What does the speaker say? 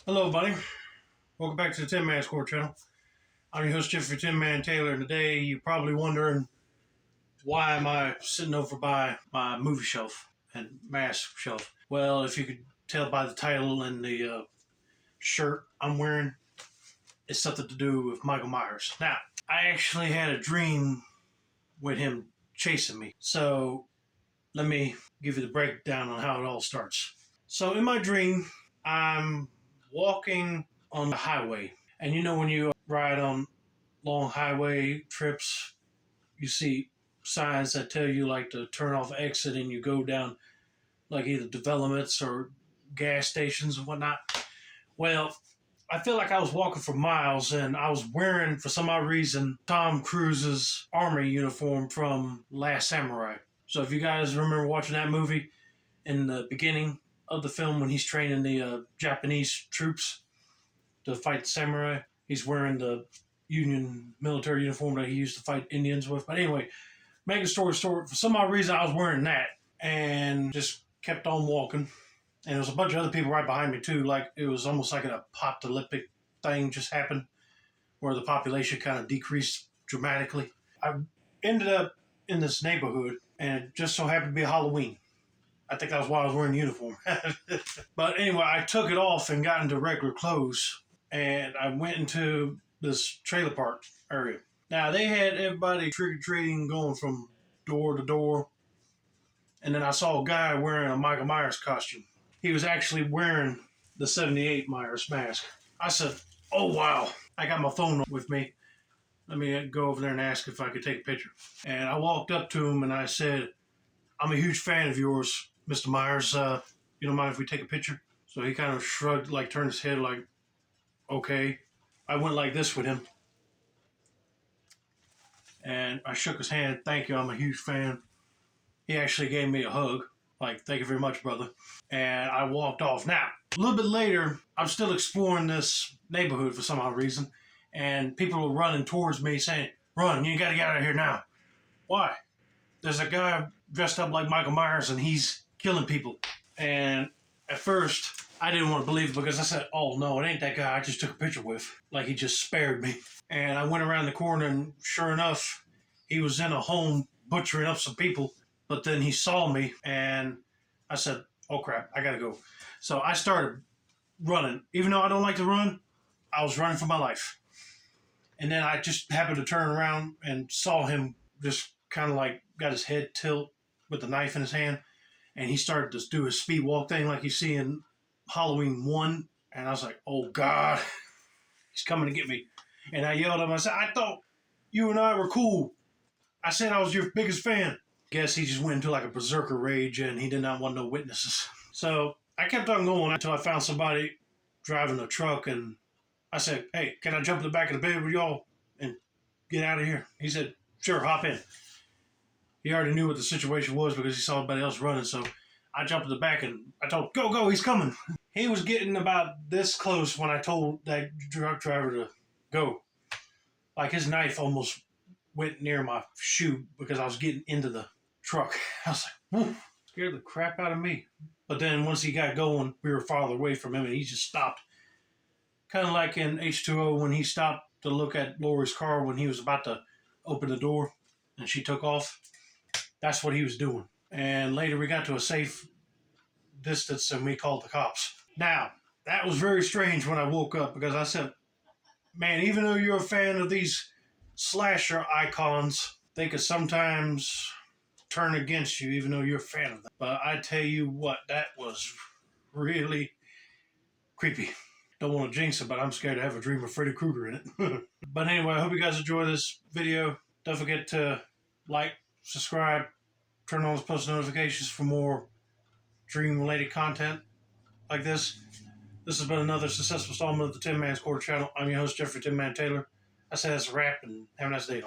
Hello, buddy. Welcome back to the Tin Man Score channel. I'm your host, Jeffrey Tin Man Taylor, and today you're probably wondering why am I sitting over by my movie shelf and mask shelf. Well, if you could tell by the title and the shirt I'm wearing, it's something to do with Michael Myers. Now, I actually had a dream with him chasing me. So let me give you the breakdown on how it all starts. So in my dream, I'm walking on the highway. And you know when you ride on long highway trips, you see signs that tell you like to turn off exit and you go down like either developments or gas stations and whatnot. Well, I feel like I was walking for miles and I was wearing, for some odd reason, Tom Cruise's army uniform from Last Samurai. So if you guys remember watching that movie in the beginning of the film when he's training the Japanese troops to fight the samurai, he's wearing the Union military uniform that he used to fight Indians with. But anyway, make a story short, for some odd reason I was wearing that and just kept on walking. And there was a bunch of other people right behind me too. Like it was almost like an apocalyptic thing just happened where the population kind of decreased dramatically. I ended up in this neighborhood and it just so happened to be Halloween. I think that was why I was wearing the uniform. But anyway, I took it off and got into regular clothes and I went into this trailer park area. Now they had everybody trick or treating going from door to door. And then I saw a guy wearing a Michael Myers costume. He was actually wearing the 78 Myers mask. I said, oh wow. I got my phone with me. Let me go over there and ask if I could take a picture. And I walked up to him and I said, I'm a huge fan of yours, Mr. Myers. You don't mind if we take a picture? So he kind of shrugged, like turned his head like, okay. I went like this with him. And I shook his hand. Thank you, I'm a huge fan. He actually gave me a hug. Like, thank you very much, brother. And I walked off. Now, a little bit later, I'm still exploring this neighborhood for some odd reason. And people were running towards me saying, run, you gotta get out of here now. Why? There's a guy dressed up like Michael Myers and he's killing people. And at first, I didn't want to believe it because I said, oh no, it ain't that guy I just took a picture with. Like he just spared me. And I went around the corner and sure enough, he was in a home butchering up some people. But then he saw me and I said, oh crap, I gotta go. So I started running. Even though I don't like to run, I was running for my life. And then I just happened to turn around and saw him just kind of like got his head tilt with the knife in his hand. And he started to do his speed walk thing like you see in Halloween 1. And I was like, oh God, he's coming to get me. And I yelled at him, I said, I thought you and I were cool. I said I was your biggest fan. Guess he just went into like a berserker rage and he did not want no witnesses. So I kept on going until I found somebody driving a truck and I said, hey, can I jump in the back of the bed with y'all and get out of here? He said, sure, hop in. He already knew what the situation was because he saw everybody else running. So I jumped in the back and I told him, go, he's coming. He was getting about this close when I told that truck driver to go. Like his knife almost went near my shoe because I was getting into the truck. I was like, whoo, scared the crap out of me. But then once he got going, we were farther away from him and he just stopped. Kind of like in H2O when he stopped to look at Lori's car when he was about to open the door and she took off. That's what he was doing. And later we got to a safe distance and we called the cops. Now, that was very strange when I woke up because I said, man, even though you're a fan of these slasher icons, they could sometimes turn against you even though you're a fan of them. But I tell you what, that was really creepy. Don't want to jinx it, but I'm scared to have a dream of Freddy Krueger in it. But anyway, I hope you guys enjoy this video. Don't forget to like, subscribe, turn on those post notifications for more dream-related content like this. This has been another successful installment of the Tin Man Score channel. I'm your host, Jeffrey Tin Man Taylor. I say that's a wrap, and have a nice day.